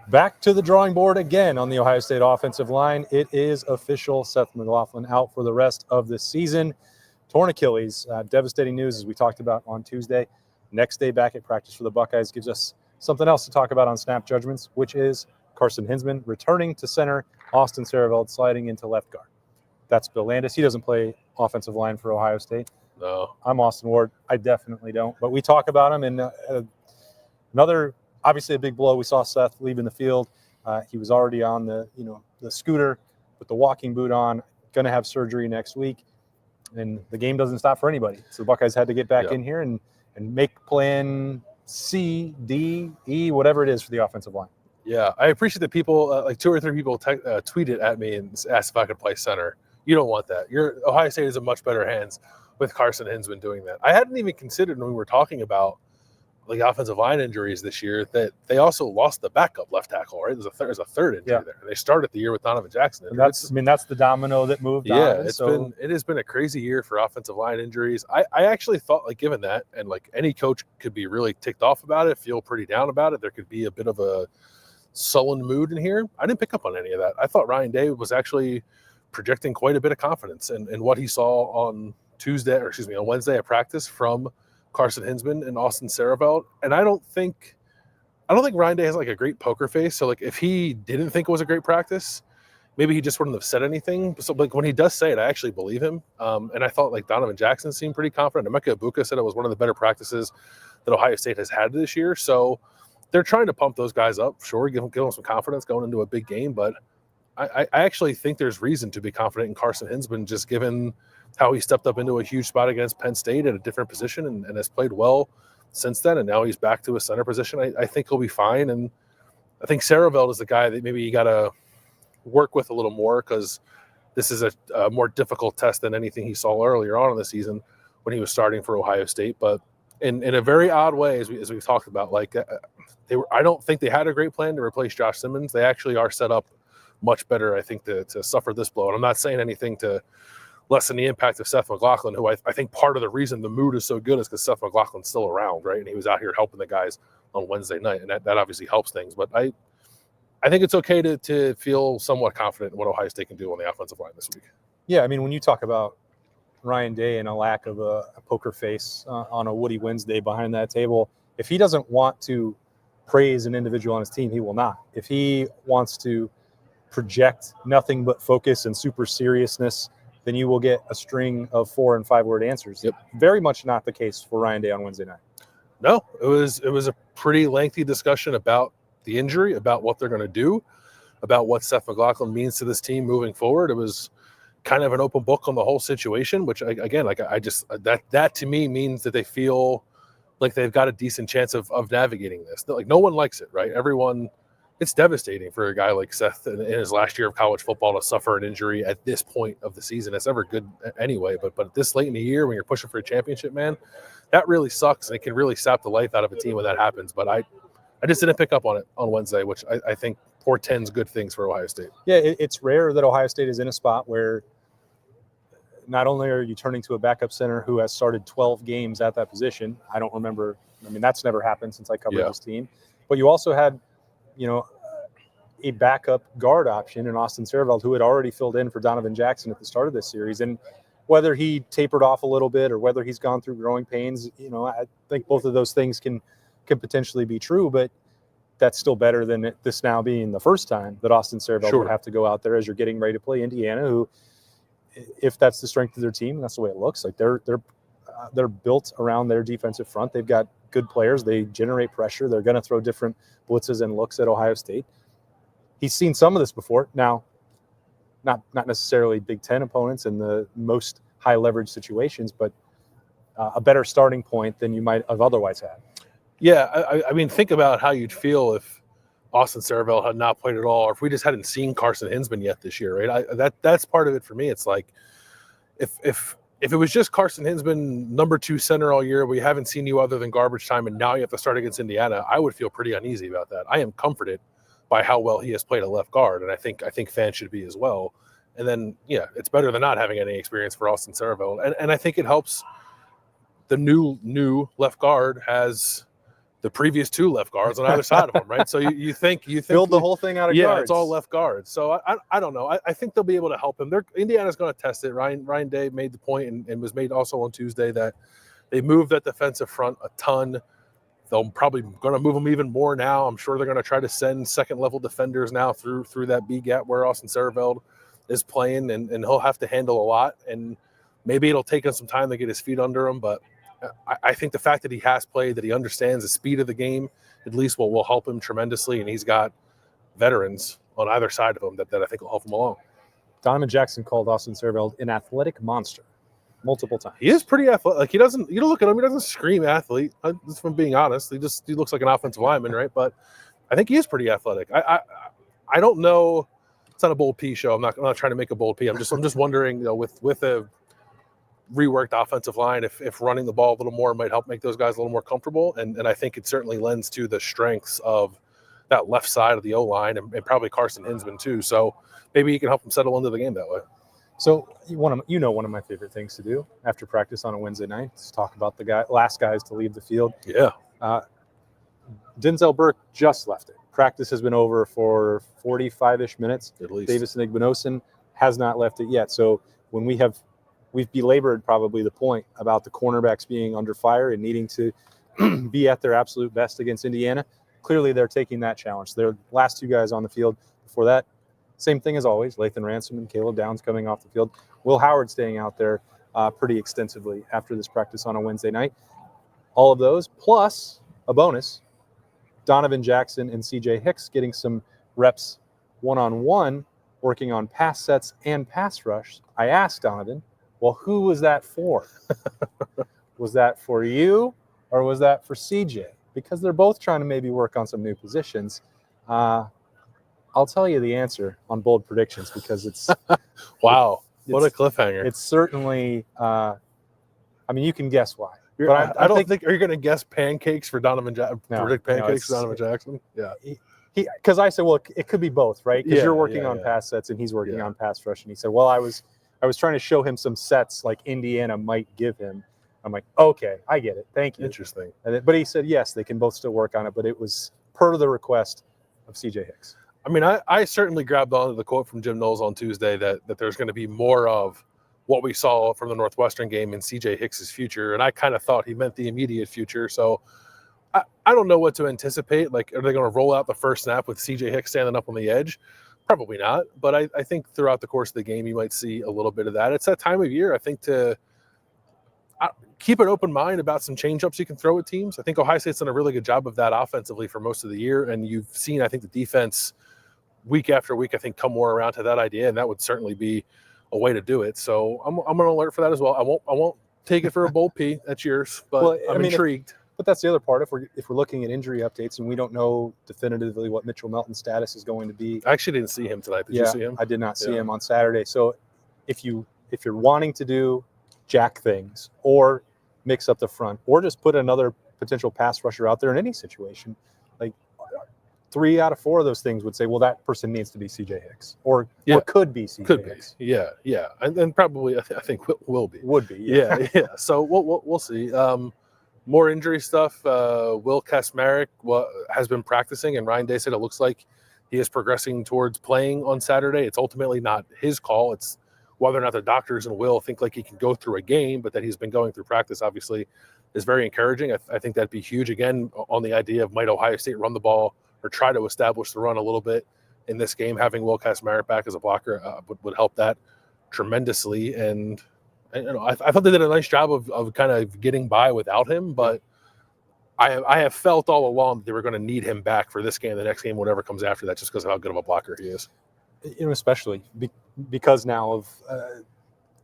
Back to the drawing board again on the Ohio State offensive line. It is official. Seth McLaughlin out for the rest of the season. Torn Achilles. Devastating news, as we talked about on Tuesday. Next day back at practice for the Buckeyes gives us something else to talk about on snap judgments, which is Carson Hinsman returning to center, Austin Sareveld sliding into left guard. That's Bill Landis. He doesn't play offensive line for Ohio State. No. I'm Austin Ward. I definitely don't. But we talk about him, and another – obviously a big blow. We saw Seth leaving the field. He was already on the scooter with the walking boot on, going to have surgery next week. And the game doesn't stop for anybody. So the Buckeyes had to get back in here and make plan C, D, E, whatever it is for the offensive line. Yeah, I appreciate that people, like 2 or 3 people tweeted at me and asked if I could play center. You don't want that. Ohio State is in much better hands with Carson Hinsman doing that. I hadn't even considered when we were talking about the offensive line injuries this year that they also lost the backup left tackle, right? There's a third injury there. They started the year with Donovan Jackson. And that's the domino that moved on. It has been a crazy year for offensive line injuries. I actually thought, given that, and any coach could be really ticked off about it, feel pretty down about it. There could be a bit of a sullen mood in here. I didn't pick up on any of that. I thought Ryan Day was actually projecting quite a bit of confidence in what he saw on Wednesday at practice from Carson Hinsman and Austin Sareveld. And I don't think Ryan Day has a great poker face. So if he didn't think it was a great practice, maybe he just wouldn't have said anything. So when he does say it, I actually believe him. And I thought Donovan Jackson seemed pretty confident. Emeka Egbuka said it was one of the better practices that Ohio State has had this year. So they're trying to pump those guys up. Sure, give them some confidence going into a big game. But I actually think there's reason to be confident in Carson Hinsman, just given how he stepped up into a huge spot against Penn State at a different position and has played well since then. And now he's back to a center position. I think he'll be fine. And I think Sareveld is the guy that maybe you got to work with a little more, because this is a more difficult test than anything he saw earlier on in the season when he was starting for Ohio State. But in a very odd way, as we've talked about, I don't think they had a great plan to replace Josh Simmons. They actually are set up much better, I think, to suffer this blow. And I'm not saying anything to lessen the impact of Seth McLaughlin, who I think part of the reason the mood is so good is because Seth McLaughlin's still around, right? And he was out here helping the guys on Wednesday night, and that obviously helps things. But I think it's okay to feel somewhat confident in what Ohio State can do on the offensive line this week. Yeah, I mean, when you talk about Ryan Day and a lack of a poker face on a Woody Wednesday behind that table, if he doesn't want to praise an individual on his team, he will not. If he wants to project nothing but focus and super seriousness, then you will get a string of 4- and 5-word answers. Yep. Very much not the case for Ryan Day on Wednesday night. No, it was a pretty lengthy discussion about the injury, about what they're going to do, about what Seth McLaughlin means to this team moving forward. It was kind of an open book on the whole situation, which that to me means that they feel like they've got a decent chance of navigating this. No one likes it, right? Everyone. It's devastating for a guy like Seth in his last year of college football to suffer an injury at this point of the season. It's never good anyway, but this late in the year when you're pushing for a championship, man, that really sucks, and it can really sap the life out of a team when that happens. But I just didn't pick up on it on Wednesday, which I think portends good things for Ohio State. Yeah, it's rare that Ohio State is in a spot where not only are you turning to a backup center who has started 12 games at that position. I don't remember. I mean, that's never happened since I covered this team. But you also had a backup guard option in Austin Sareveld, who had already filled in for Donovan Jackson at the start of this series. And whether he tapered off a little bit or whether he's gone through growing pains, I think both of those things can potentially be true, but that's still better than this now being the first time that Austin Sareveld would have to go out there as you're getting ready to play Indiana, who, if that's the strength of their team, that's the way it looks like. They're built around their defensive front. They've got good players. They generate pressure. They're going to throw different blitzes and looks at Ohio State. He's seen some of this before. Now, not necessarily Big Ten opponents in the most high leverage situations, but a better starting point than you might have otherwise had. Yeah, I mean, think about how you'd feel if Austin Sareveld had not played at all, or if we just hadn't seen Carson Hinsman yet this year, right? That's part of it for me. It's like if it was just Carson Hinsman, number 2 center all year, we haven't seen you other than garbage time, and now you have to start against Indiana, I would feel pretty uneasy about that. I am comforted by how well he has played at left guard, and I think fans should be as well. And then, it's better than not having any experience for Austin Sareveld. And I think it helps the new left guard has the previous 2 left guards on either side of them, right? So you think build the whole thing out of guards. It's all left guards. So I don't know. I think they'll be able to help him. Indiana's going to test it. Ryan Day made the point and was made also on Tuesday that they moved that defensive front a ton. They'll probably going to move them even more now. I'm sure they're going to try to send second-level defenders now through that B gap where Austin Serveld is playing, and he'll have to handle a lot. And maybe it'll take him some time to get his feet under him. But I think the fact that he has played, that he understands the speed of the game, at least will help him tremendously. And he's got veterans on either side of him that I think will help him along. Donovan Jackson called Austin Serveld an athletic monster multiple times. He is pretty athletic. Like, he doesn't, you don't look at him, he doesn't scream athlete. Just from being honest, he looks like an offensive lineman, right? But I think he is pretty athletic. I don't know. It's not a bold P show. I'm not trying to make a bold P. I'm just wondering, with a reworked offensive line, if running the ball a little more might help make those guys a little more comfortable. And I think it certainly lends to the strengths of that left side of the O-line and probably Carson Hinsman too. So maybe he can help them settle into the game that way. So one of my favorite things to do after practice on a Wednesday night is talk about the last guys to leave the field. Yeah. Denzel Burke just left it. Practice has been over for 45-ish minutes. At least. Davis Igbinosun has not left it yet. So when we've belabored probably the point about the cornerbacks being under fire and needing to be at their absolute best against Indiana. Clearly they're taking that challenge. They're the last 2 guys on the field. Before that, same thing as always, Lathan Ransom and Caleb Downs coming off the field. Will Howard staying out there pretty extensively after this practice on a Wednesday night. All of those, plus a bonus, Donovan Jackson and CJ Hicks getting some reps one-on-one, working on pass sets and pass rush. I asked Donovan, well, who was that for? Was that for you or was that for CJ? Because they're both trying to maybe work on some new positions. I'll tell you the answer on bold predictions because it's wow, what a cliffhanger! It's certainly. You can guess why. But I don't think. Are you going to guess pancakes for Donovan Jackson? No, predict pancakes for Donovan Jackson? Yeah. Because I said, well, it could be both, right? Because you're working on yeah. pass sets and he's working on pass rush, and he said, well, I was trying to show him some sets like Indiana might give him. I'm like, okay, I get it. Thank you. Interesting. But he said, yes, they can both still work on it, but it was per the request of CJ Hicks. I mean, I certainly grabbed onto the quote from Jim Knowles on Tuesday that there's going to be more of what we saw from the Northwestern game in CJ Hicks's future, and I kind of thought he meant the immediate future. So I don't know what to anticipate. Like, are they going to roll out the first snap with CJ Hicks standing up on the edge? Probably not. But I think throughout the course of the game, you might see a little bit of that. It's that time of year, I think, to keep an open mind about some change-ups you can throw at teams. I think Ohio State's done a really good job of that offensively for most of the year, and you've seen, I think, the defense week after week, I think, come more around to that idea, and that would certainly be a way to do it. So I'm going to alert for that as well. I won't take it for a bold P. That's yours, but well, I'm intrigued. But that's the other part. If we're looking at injury updates and we don't know definitively what Mitchell Melton's status is going to be. I actually didn't see him tonight. Did you see him? I did not see him on Saturday. So if you're wanting to do jack things or mix up the front or just put another potential pass rusher out there in any situation, like 3 out of 4 of those things would say, well, that person needs to be CJ Hicks or could be CJ Hicks. Yeah. And probably I think will be. Would be. Yeah. So we'll see. More injury stuff. Will Kasmerick has been practicing, and Ryan Day said it looks like he is progressing towards playing on Saturday. It's ultimately not his call. It's whether or not the doctors and Will think like he can go through a game, but that he's been going through practice obviously is very encouraging. I think that'd be huge, again, on the idea of might Ohio State run the ball or try to establish the run a little bit in this game. Having Will Kasmerick back as a blocker would help that tremendously. And I thought they did a nice job of kind of getting by without him, but I have felt all along that they were going to need him back for this game, the next game, whatever comes after that, just because of how good of a blocker he is. Especially because now of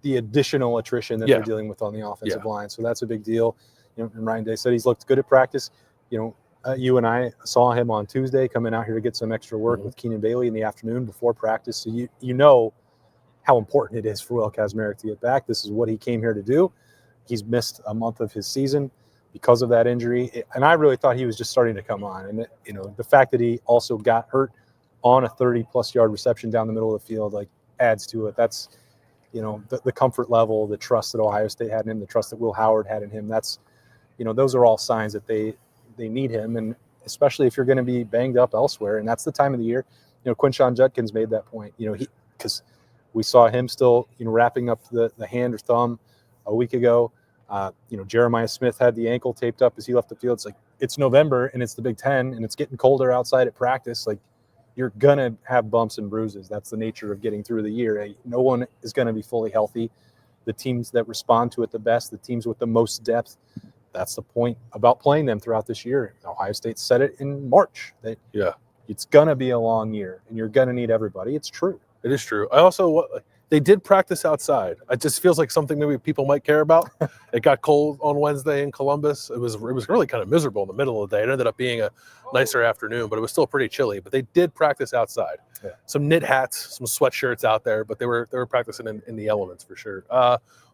the additional attrition that they're dealing with on the offensive line. So that's a big deal. And Ryan Day said he's looked good at practice. You and I saw him on Tuesday coming out here to get some extra work with Keenan Bailey in the afternoon before practice. So you know how important it is for Will Kasmerick to get back. This is what he came here to do. He's missed a month of his season because of that injury. And I really thought he was just starting to come on. And, the fact that he also got hurt on a 30-plus yard reception down the middle of the field, adds to it. That's, the comfort level, the trust that Ohio State had in him, the trust that Will Howard had in him. That's, those are all signs that they need him, and especially if you're going to be banged up elsewhere, and that's the time of the year. Quinshon Judkins made that point. Because we saw him still, wrapping up the hand or thumb a week ago. Jeremiah Smith had the ankle taped up as he left the field. It's like, it's November and it's the Big Ten and it's getting colder outside at practice. Like, you're going to have bumps and bruises. That's the nature of getting through the year. No one is going to be fully healthy. The teams that respond to it the best, the teams with the most depth, that's the point about playing them throughout this year. Ohio State said it in March that it's going to be a long year and you're going to need everybody. It's true. It is true. They did practice outside. It just feels like something maybe people might care about. It got cold on Wednesday in Columbus. It was really kind of miserable in the middle of the day. It ended up being a nicer afternoon, but it was still pretty chilly. But they did practice outside. Yeah. Some knit hats, some sweatshirts out there, but they were practicing in the elements for sure.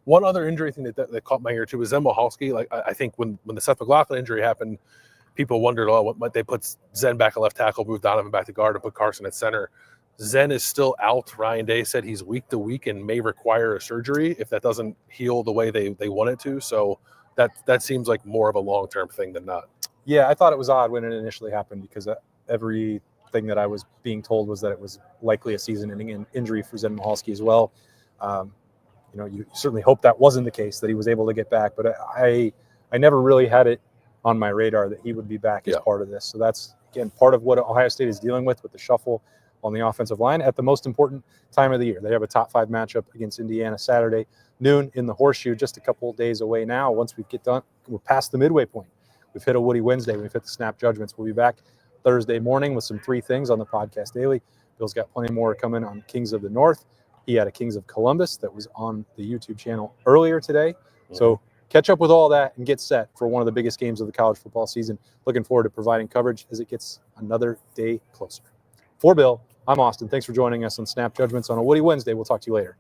One other injury thing that caught my ear too was Zen Michalski. Like, I think when the Seth McLaughlin injury happened, people wondered, what might they put Zen back at left tackle, move Donovan back to guard, and put Carson at center. Zen is still out. Ryan Day said he's week to week and may require a surgery if that doesn't heal the way they want it to. So that seems like more of a long-term thing than not. Yeah, I thought it was odd when it initially happened because everything that I was being told was that it was likely a season-ending injury for Zen Michalski as well. You certainly hope that wasn't the case, that he was able to get back. But I never really had it on my radar that he would be back as part of this. So that's, again, part of what Ohio State is dealing with the shuffle on the offensive line at the most important time of the year. They have a top 5 matchup against Indiana Saturday, noon in the Horseshoe, just a couple of days away now. Once we get done, we're past the midway point. We've hit a Woody Wednesday. We've hit the snap judgments. We'll be back Thursday morning with some 3 things on the podcast daily. Bill's got plenty more coming on Kings of the North. He had a Kings of Columbus that was on the YouTube channel earlier today. Mm-hmm. So catch up with all that and get set for one of the biggest games of the college football season. Looking forward to providing coverage as it gets another day closer. For Bill, I'm Austin. Thanks for joining us on Snap Judgments on a Woody Wednesday. We'll talk to you later.